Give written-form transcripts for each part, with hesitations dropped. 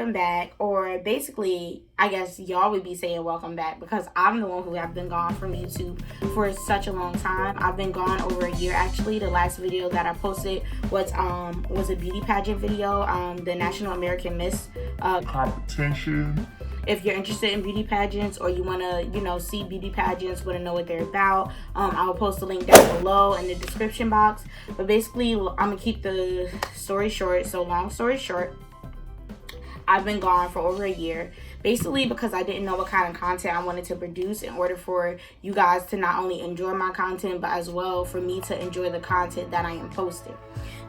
welcome back, or basically, I guess y'all would be saying welcome back because I'm the one who have been gone from YouTube for such a long time. I've been gone over a year actually. The last video that I posted was a beauty pageant video, the National American Miss competition. If you're interested in beauty pageants or you want to, see beauty pageants, want to know what they're about, I'll post a link down below in the description box. But basically, I'm going to keep the story short. So long story short, I've been gone for over a year, basically because I didn't know what kind of content I wanted to produce in order for you guys to not only enjoy my content, but as well for me to enjoy the content that I am posting.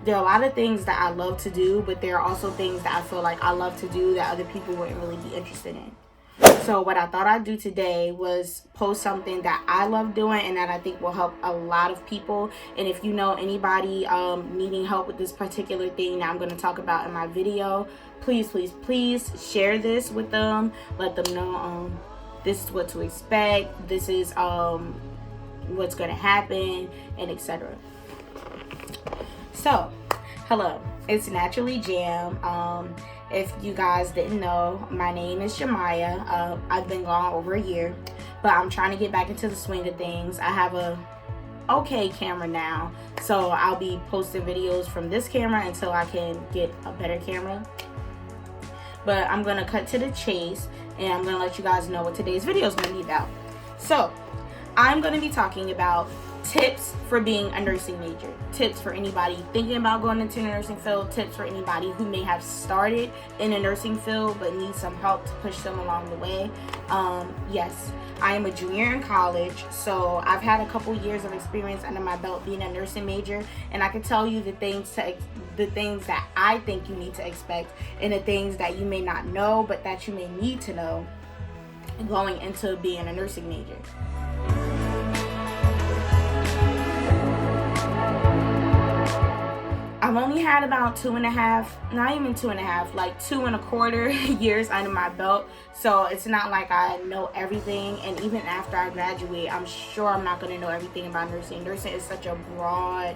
There are a lot of things that I love to do, but there are also things that I feel like I love to do that other people wouldn't really be interested in. So what I thought I'd do today was post something that I love doing and that I think will help a lot of people. And if you know anybody needing help with this particular thing that I'm going to talk about in my video, please share this with them. Let them know this is what to expect. This is what's going to happen, and etc. So, hello, it's Naturally Jam. If you guys didn't know, my name is Jamaya. I've been gone over a year, but I'm trying to get back into the swing of things. I have a okay camera now, so I'll be posting videos from this camera until I can get a better camera. But I'm gonna cut to the chase, and I'm gonna let you guys know what today's video is gonna be about. So, I'm gonna be talking about tips for being a nursing major, tips for anybody thinking about going into the nursing field, tips for anybody who may have started in a nursing field but needs some help to push them along the way. Yes, I am a junior in college, so I've had a couple years of experience under my belt being a nursing major, and I can tell you the things that I think you need to expect and the things that you may not know but that you may need to know going into being a nursing major. I've only had about 2.5, not even 2.5, like 2.25 years under my belt. So it's not like I know everything. And even after I graduate, I'm sure I'm not going to know everything about nursing. Nursing is such a broad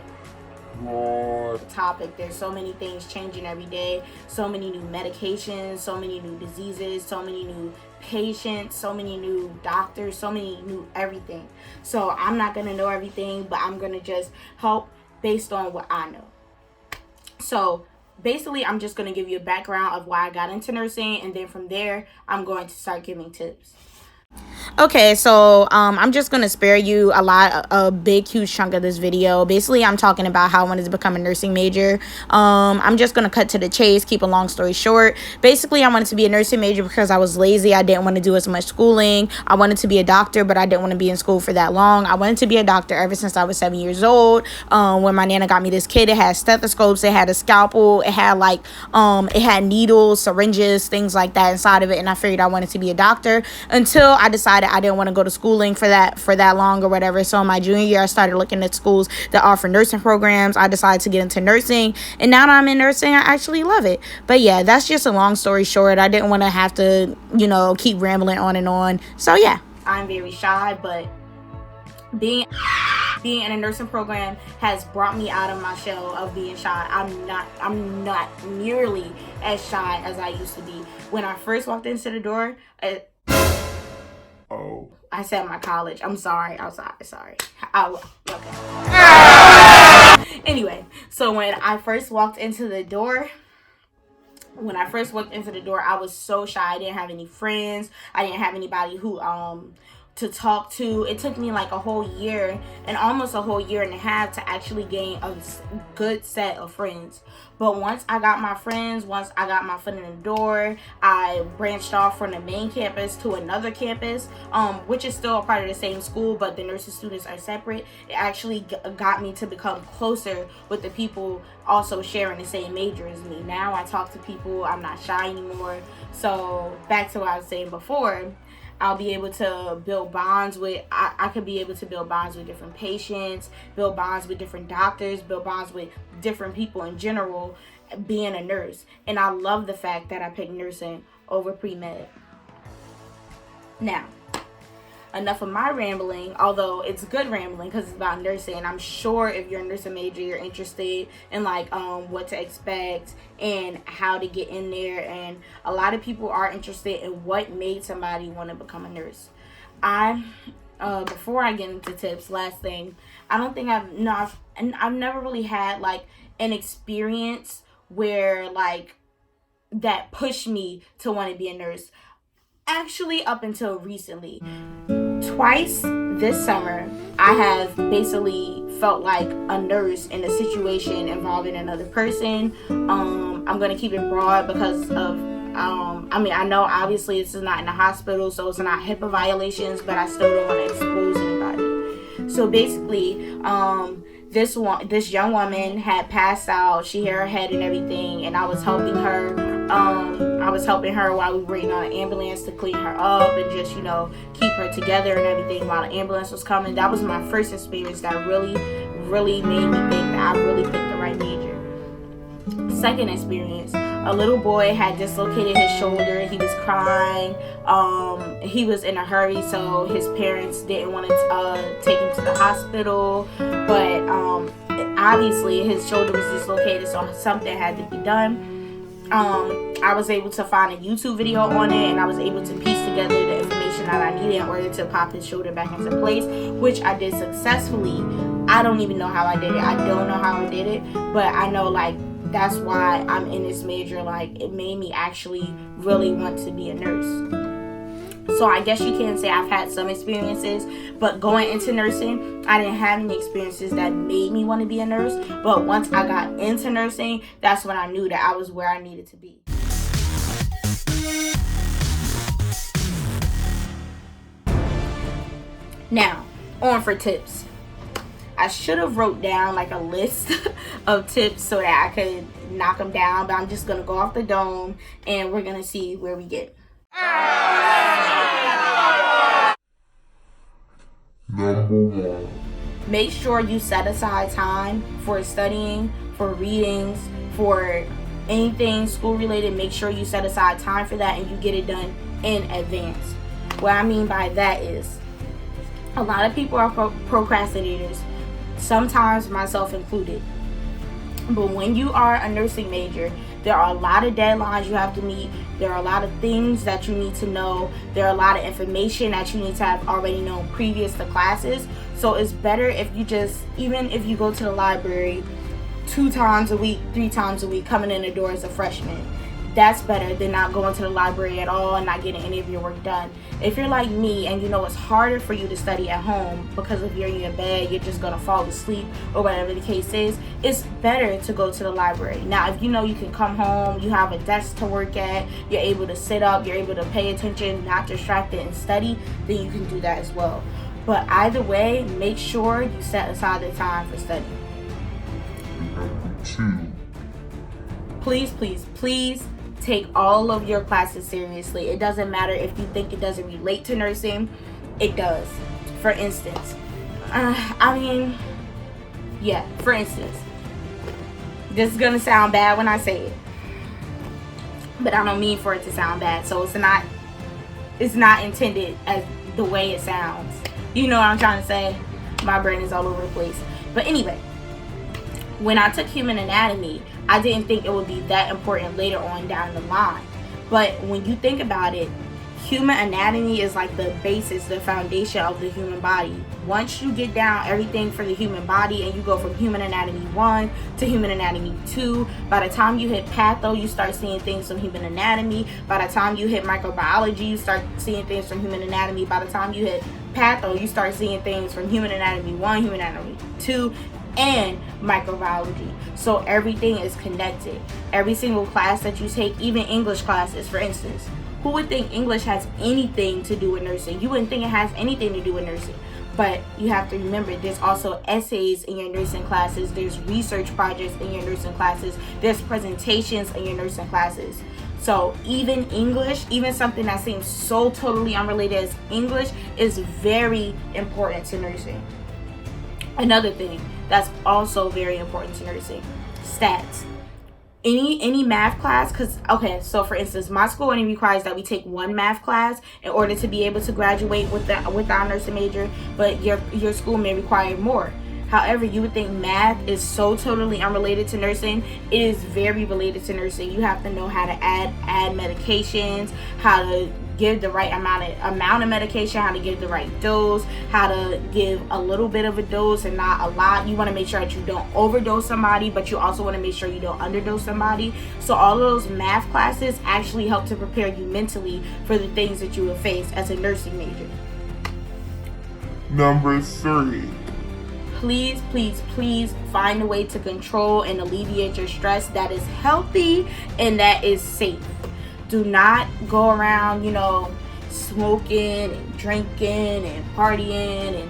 topic. There's so many things changing every day. So many new medications, so many new diseases, so many new patients, so many new doctors, so many new everything. So I'm not going to know everything, but I'm going to just help based on what I know. So basically, I'm just going to give you a background of why I got into nursing, and then from there, I'm going to start giving tips. Okay, so I'm just going to spare you a big, huge chunk of this video. Basically, I'm talking about how I wanted to become a nursing major. I'm just going to cut to the chase, keep a long story short. Basically, I wanted to be a nursing major because I was lazy. I didn't want to do as much schooling. I wanted to be a doctor, but I didn't want to be in school for that long. I wanted to be a doctor ever since I was 7 years old. When my nana got me this kit, it had stethoscopes, it had a scalpel, it had it had needles, syringes, things like that inside of it, and I figured I wanted to be a doctor until I decided I didn't want to go to schooling for that long or whatever. So in my junior year, I started looking at schools that offer nursing programs. I decided to get into nursing, and now that I'm in nursing, I actually love it. But yeah, that's just a long story short. I didn't want to have to, keep rambling on and on. So yeah, I'm very shy, but being in a nursing program has brought me out of my shell of being shy. I'm not nearly as shy as I used to be. When I first walked into the door, I said my college. I'm sorry. Sorry. Okay. Anyway, so when I first walked into the door, I was so shy. I didn't have any friends. I didn't have anybody who to talk to. It took me like a whole year and almost a whole year and a half to actually gain a good set of friends. But once I got my friends, once I got my foot in the door, I branched off from the main campus to another campus, which is still a part of the same school, but the nursing students are separate. It actually got me to become closer with the people also sharing the same major as me. Now I talk to people. I'm not shy anymore. So back to what I was saying before, I'll be able to build bonds with, I could be able to build bonds with different patients, build bonds with different doctors, build bonds with different people in general, being a nurse. And I love the fact that I picked nursing over pre-med. Now, enough of my rambling, although it's good rambling because it's about nursing. I'm sure if you're a nursing major, you're interested in like what to expect and how to get in there, and a lot of people are interested in what made somebody want to become a nurse. Before I get into tips, last thing, I don't think I've never really had like an experience where like that pushed me to want to be a nurse. Actually, up until recently, twice this summer, I have basically felt like a nurse in a situation involving another person. I'm gonna keep it broad because of I know obviously this is not in a hospital, so it's not HIPAA violations, but I still don't want to expose anybody. So basically, this young woman had passed out. She hit her head and everything, and I was helping her. I was helping her while we were waiting on an ambulance to clean her up and just, keep her together and everything while the ambulance was coming. That was my first experience that really, really made me think that I really picked the right major. Second experience, a little boy had dislocated his shoulder. He was crying. He was in a hurry, so his parents didn't want to take him to the hospital. But obviously his shoulder was dislocated, so something had to be done. I was able to find a YouTube video on it, and I was able to piece together the information that I needed in order to pop his shoulder back into place, which I did successfully. I don't even know how I did it. I don't know how I did it, but I know like that's why I'm in this major. Like, it made me actually really want to be a nurse. So I guess you can say I've had some experiences, but going into nursing, I didn't have any experiences that made me want to be a nurse. But once I got into nursing, that's when I knew that I was where I needed to be. Now, on for tips. I should have wrote down like a list of tips so that I could knock them down, but I'm just going to go off the dome and we're going to see where we get. Number 1. Make sure you set aside time for studying, for readings, for anything school related. Make sure you set aside time for that and you get it done in advance. What I mean by that is a lot of people are procrastinators, sometimes myself included. But when you are a nursing major, there are a lot of deadlines you have to meet. There are a lot of things that you need to know. There are a lot of information that you need to have already known previous to classes. So it's better if you even if you go to the library 2 times a week, 3 times a week, coming in the door as a freshman. That's better than not going to the library at all and not getting any of your work done. If you're like me and it's harder for you to study at home because if you're in your bed, you're just going to fall asleep or whatever the case is, it's better to go to the library. Now, if you can come home, you have a desk to work at, you're able to sit up, you're able to pay attention, not distracted and study, then you can do that as well. But either way, make sure you set aside the time for study. Please take all of your classes seriously. It doesn't matter if you think it doesn't relate to nursing. It does. For instance, for instance, this is gonna sound bad when I say it, but I don't mean for it to sound bad. So it's not intended as the way it sounds. You know what I'm trying to say? My brain is all over the place. But anyway, when I took human anatomy, I didn't think it would be that important later on down the line. But when you think about it, human anatomy is like the basis, the foundation of the human body. Once you get down everything for the human body and you go from human anatomy 1 to human anatomy 2, by the time you hit patho, you start seeing things from human anatomy. By the time you hit microbiology, you start seeing things from human anatomy. By the time you hit patho, you start seeing things from human anatomy 1, human anatomy 2, and microbiology. So everything is connected. Every single class that you take, even English classes, for instance, who would think English has anything to do with nursing? You wouldn't think it has anything to do with nursing. But you have to remember, there's also essays in your nursing classes, there's research projects in your nursing classes, there's presentations in your nursing classes. So even English, even something that seems so totally unrelated as English, is very important to nursing. Another thing that's also very important to nursing, stats. any math class, because okay, so for instance, my school only requires that we take one math class in order to be able to graduate with our nursing major, but your school may require more. However, you would think math is so totally unrelated to nursing. It is very related to nursing. You have to know how to add medications, how to give the right amount of medication, how to give the right dose, how to give a little bit of a dose and not a lot. You want to make sure that you don't overdose somebody, but you also want to make sure you don't underdose somebody. So all of those math classes actually help to prepare you mentally for the things that you will face as a nursing major. Number 3. Please, please, please find a way to control and alleviate your stress that is healthy and that is safe. Do not go around, smoking and drinking and partying and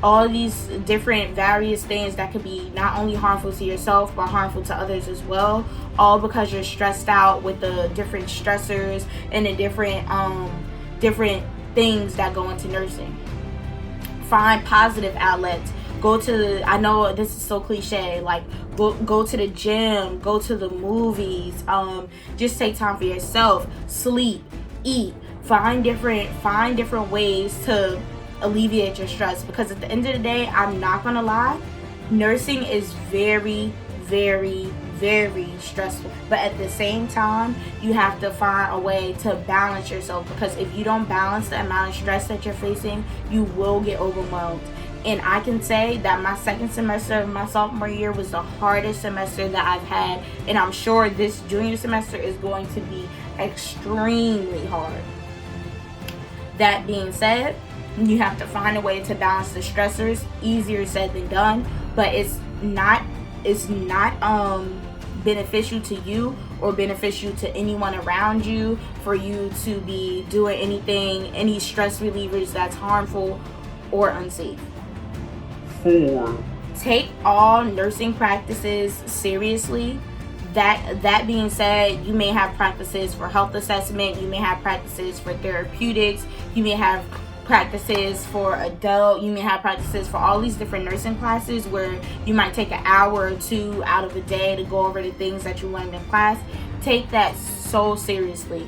all these different various things that could be not only harmful to yourself but harmful to others as well, all because you're stressed out with the different stressors and the different things that go into nursing. Find positive outlets. I know this is so cliche, like go to the gym, go to the movies, just take time for yourself, sleep, eat, find different ways to alleviate your stress, because at the end of the day, I'm not gonna lie, nursing is very, very, very stressful, but at the same time, you have to find a way to balance yourself, because if you don't balance the amount of stress that you're facing, you will get overwhelmed. And I can say that my second semester of my sophomore year was the hardest semester that I've had. And I'm sure this junior semester is going to be extremely hard. That being said, you have to find a way to balance the stressors. Easier said than done. But it's not beneficial to you or beneficial to anyone around you for you to be doing any stress relievers that's harmful or unsafe. 4. Take all nursing practices seriously. That being said, you may have practices for health assessment, you may have practices for therapeutics, you may have practices for adult, you may have practices for all these different nursing classes where you might take an hour or 2 out of the day to go over the things that you learned in class. Take that so seriously.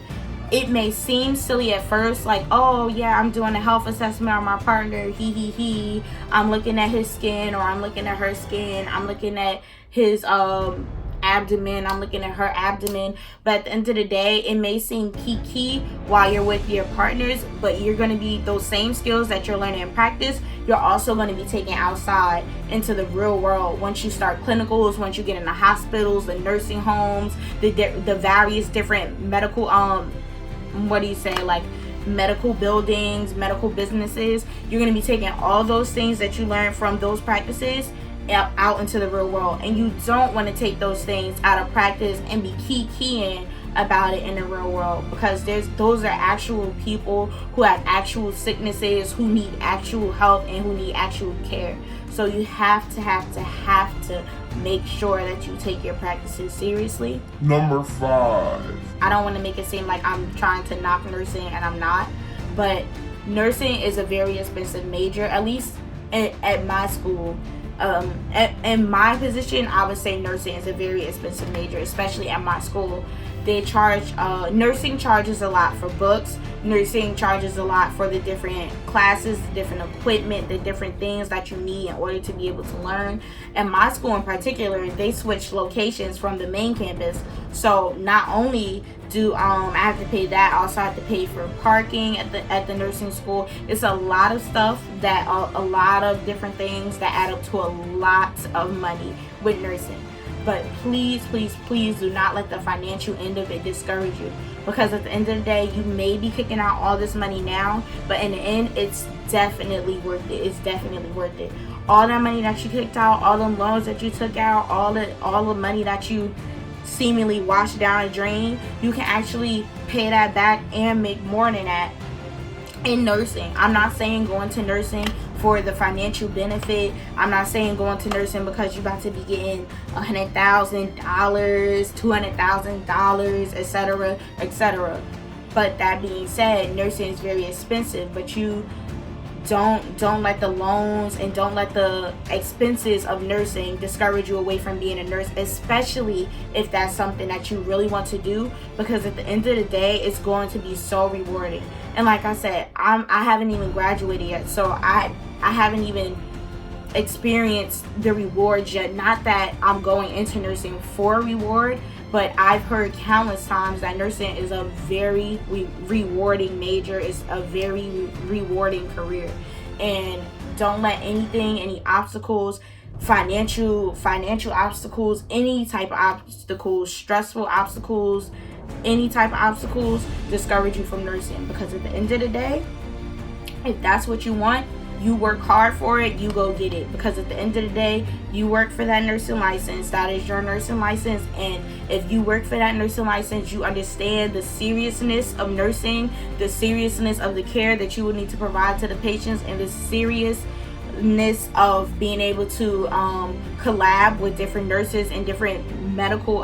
It may seem silly at first, like, oh yeah, I'm doing a health assessment on my partner, I'm looking at his skin, or I'm looking at her skin, I'm looking at his abdomen, I'm looking at her abdomen. But at the end of the day, it may seem key while you're with your partners, but you're going to be those same skills that you're learning in practice, you're also going to be taking outside into the real world once you start clinicals, once you get in the hospitals, the nursing homes, the various different medical like medical buildings, medical businesses. You're going to be taking all those things that you learned from those practices out into the real world, and you don't want to take those things out of practice and be keying about it in the real world, because those are actual people who have actual sicknesses, who need actual help and who need actual care. So you have to make sure that you take your practices seriously. Number 5. I don't want to make it seem like I'm trying to knock nursing, and I'm not, but nursing is a very expensive major, at least at my school. In my position, I would say nursing is a very expensive major, especially at my school. They charge, nursing charges a lot for books. Nursing charges a lot for the different classes, the different equipment, the different things that you need in order to be able to learn. And my school in particular, they switched locations from the main campus. So not only do I have to pay that, I also have to pay for parking at the nursing school. It's a lot of stuff, that a lot of different things that add up to a lot of money with nursing. But please, please, please do not let the financial end of it discourage you, because at the end of the day, you may be kicking out all this money now, but in the end, it's definitely worth it. It's definitely worth it. All that money that you kicked out, all the loans that you took out, all the money that you seemingly washed down a drain, you can actually pay that back and make more than that in nursing. I'm not saying going to nursing for the financial benefit. I'm not saying going to nursing because you're about to be getting $100,000, $200,000, etc. But that being said, nursing is very expensive, but you don't let the loans and don't let the expenses of nursing discourage you away from being a nurse, especially if that's something that you really want to do, because at the end of the day, it's going to be so rewarding. And like I said, I haven't even graduated yet, so I haven't even experienced the rewards yet. Not that I'm going into nursing for a reward, but I've heard countless times that nursing is a very rewarding major. It's a very rewarding career. And don't let anything, any obstacles, financial obstacles, any type of obstacles, stressful obstacles, any type of obstacles discourage you from nursing. Because at the end of the day, if that's what you want, you work hard for it, you go get it. Because at the end of the day, you work for that nursing license. That is your nursing license. And if you work for that nursing license, you understand the seriousness of nursing, the seriousness of the care that you will need to provide to the patients, and the seriousness of being able to collab with different nurses and different medical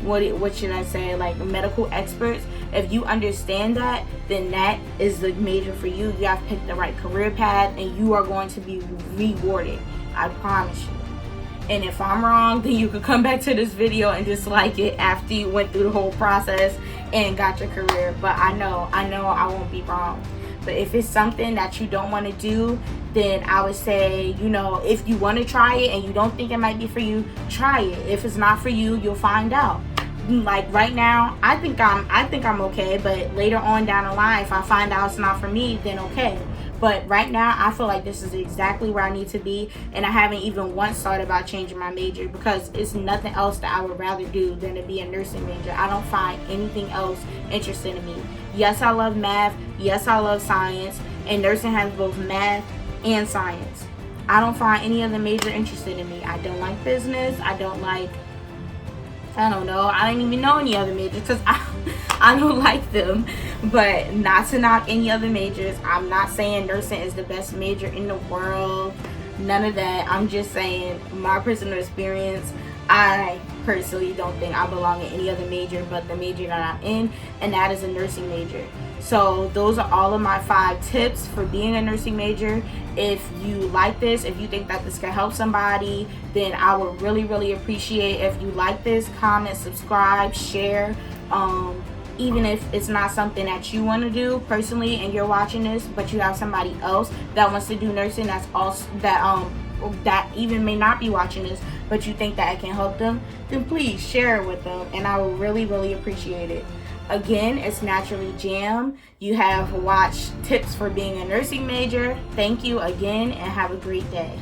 what should I say, like medical experts. If you understand that, then that is the major for you. You have picked the right career path, and you are going to be rewarded. I promise you. And if I'm wrong, then you could come back to this video and dislike it after you went through the whole process and got your career. But I know I won't be wrong. But if it's something that you don't want to do, then I would say, if you want to try it and you don't think it might be for you, try it. If it's not for you, you'll find out. Like right now, I think I'm okay, but later on down the line, if I find out it's not for me, then okay. But right now, I feel like this is exactly where I need to be, and I haven't even once thought about changing my major, because it's nothing else that I would rather do than to be a nursing major. I don't find anything else interesting to me. Yes, I love math. Yes, I love science, and nursing has both math and science. I don't find any other major interested in me. I don't like business. I don't know. I don't even know any other majors because I don't like them. But not to knock any other majors. I'm not saying nursing is the best major in the world. None of that. I'm just saying my personal experience. I personally don't think I belong in any other major but the major that I'm in, and that is a nursing major. So those are all of my 5 tips for being a nursing major. If you like this, if you think that this can help somebody, then I would really, really appreciate if you like this, comment, subscribe, share. Even if it's not something that you want to do personally and you're watching this, but you have somebody else that wants to do nursing that's also that even may not be watching this, but you think that it can help them, then please share it with them, and I will really, really appreciate it. Again, it's Naturally Jam. You have watched tips for being a nursing major. Thank you again, and have a great day.